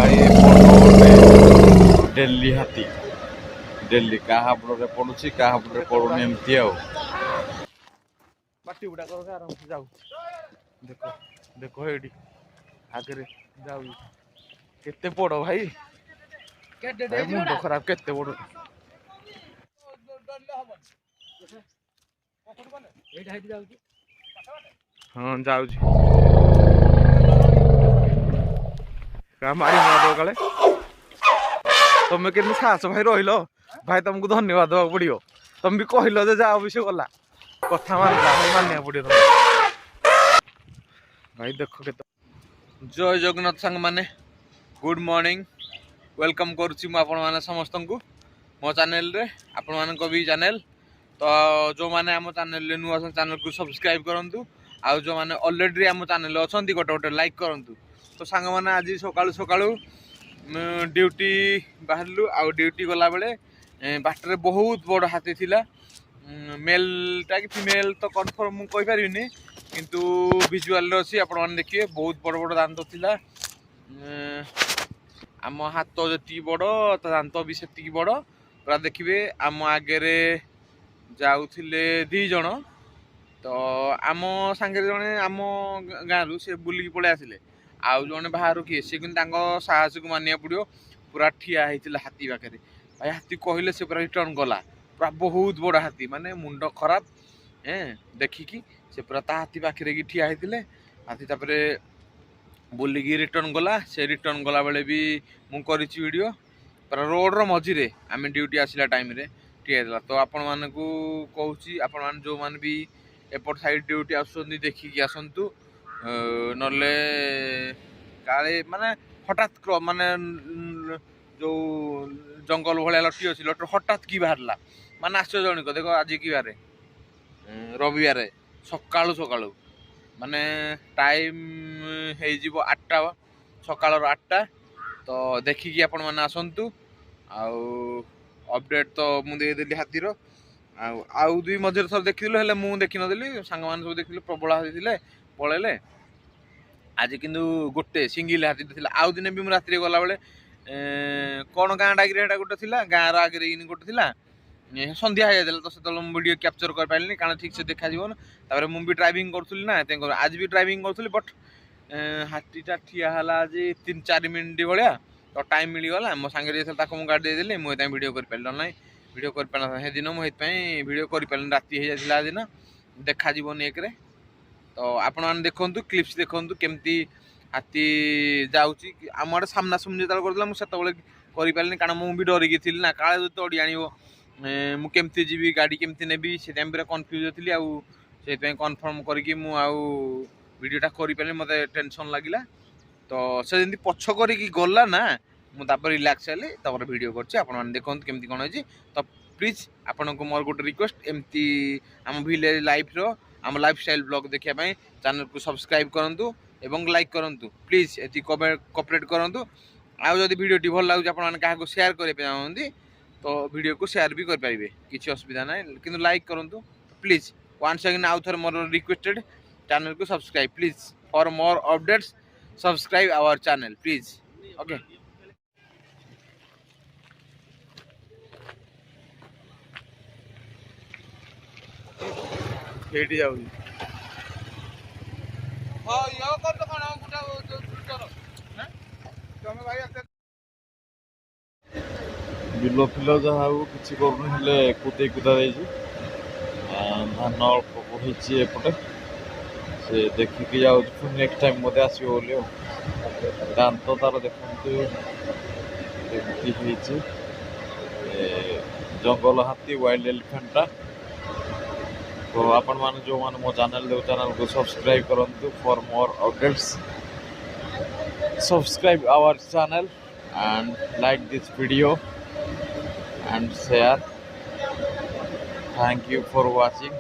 भाई पड़े डेली हाथी डेली क्या हाबड़े पड़ुची क्या हाबड़े पड़ुनी एमती आउ पाटी गुड़ा कर आराम से जाऊ देखो देखो ये आगे जाऊ केते पड़ भाई मुंड खराब केते पड़ हाँ जाऊ मारी मार काले तुम के साहस भाई रही भाई तुमको धन्यवाद देवा पड़ो तुम भी कहल जा भी से गला कथा मानिया पड़ो भाई देख के जय जगन्नाथ सांग माने गुड मॉर्निंग वेलकम करुच्ची मुझे समस्त को मो चैनल रे आपण मान भी चैनल तो जो मैंने आम चैनल नुआ चैनल को सब्सक्राइब करूँ आउ जो मैंने ऑलरेडी आम चैनल अच्छा गोटे गोटे लाइक करूँ तो सांग मैंने आज सकाळु सकाळु ड्यूटी बाहरलु आउ ड्यूटी गला बेले बाटर बहुत बड़ हाथी थिला मेलटा कि फीमेल तो कन्फर्म मुझे कहीपरि किंतु विजुआल अच्छी आपण मैंने देखिए बहुत बड़ बड़ दांत थिला आम हाथ जी बड़ तो दांत भी से बड़ पूरा देखिए आम आगे जाऊले दी जन तो आम सांगे जड़े आम गाँव से बुलिकी पलि आसिले आउ जड़े बाहर किए सी कि साहस को मानिया पड़ो पूरा ठिया होता हाथी पाखे भाई हाथी कहले से पूरा रिटर्न गला पूरा बहुत बड़ा हाथी माने मुंड खराब देखिकी से पूरा ता हाथी पाखे ठिया होते हाथी तापर बुलिकी रिटर्न गला से रिटर्न गला बेले भी मुझे वीडियो पूरा रोड रो मझिरे आम ड्यूटी आसला टाइम रे ठिया तो आपण मान को कहूँ आपण मान जो मान भी एपट साइड ड्यूटी आसुँच देखिकी आसतु नले काले माने हठात माने जो जंगल भाया लटी अच्छी लटर हठात कि बाहरला माने आश्चर्यजनक देखो आज कि बारे रविवार सकाळु सकाळु माने टाइम हो 8टा सकाळ 8टा तो देखिकी आपण माने आसतु आउ अपडेट तो मुझे देदेली हाथीर आउ दुई मझे थर देखिलु हेले मु देखि नदेली सांग मान सब देखिलु प्रबल हाथी थिले पळेले आज किंतु गोटे सिंगल हाथी थिला आउ दिने भी मु रात्रि गला बेले कौन गाँ डागिरी हेटा गोटे थिला गाँर आगे गोटे थिला संध्या हो जाता तो से वीडियो कैप्चर कर पारे कारण ठीक से देखा जीवन तापर मु भी ड्राइविंग करूली ना आज भी ड्राइविंग करूली बट हाथीटा ठिया है आज 3-4 मिनट भाया तो टाइम मिलगला मो सांगे मुझे गाड़ी देदेली मुझे वीडियो कर पारे ना वीडियो कर पार से दिन मुझे वीडियो कर पारे राति हो जाता दिन देखा जीवन एक तो आपण मैंने देखु क्लिप्स देखु केमती हाथी जाऊँगी आम आड़े सामना सामने जो करला मुझे करें कारण मुझे डरिकी थी ना काले जो तड़ी आण मुझे जी गाड़ी केमती नेबी से टाइम पूरा कन्फ्यूज थी से कन्फर्म करके वीडियोटा कर मत टेंशन लगिला तो से जमी पछ कर गला ना मुझे रिलैक्स हेली तपर वीडियो कर देखते केमती कौन होती तो प्लीज आपण को मोर गोटे रिक्वेस्ट एमती आम विलेज लाइफ आम लाइफस्टाइल ब्लॉग देखापी चैनल को सब्सक्राइब करूँ एवं लाइक करूँ प्लीज ये कोऑपरेट करूँ आउ जब वीडियो भल लगे आपको शेयर करते चाहते तो वीडियो को शेयर भी करेंगे किसी असुविधा ना कि लाइक करूँ प्लीज वंस अगेन आउ थर मोर रिक्वेस्टेड चैनल को subscribe please for more updates subscribe our channel please okay फेटी जाऊ बिल फिल जहाँ किसी करूँ कुदे कुदा धान अल्प बढ़ी एपटे से देखिकी जाऊँ नेक्स्ट टाइम मत आसो दांत तार देखते जंगल हाथी वाइल्ड एलिफेंटा तो आपण मान जो मान मो चैनल को सब्सक्राइब करूँ for more updates subscribe our channel and like this video and share. Thank you for watching.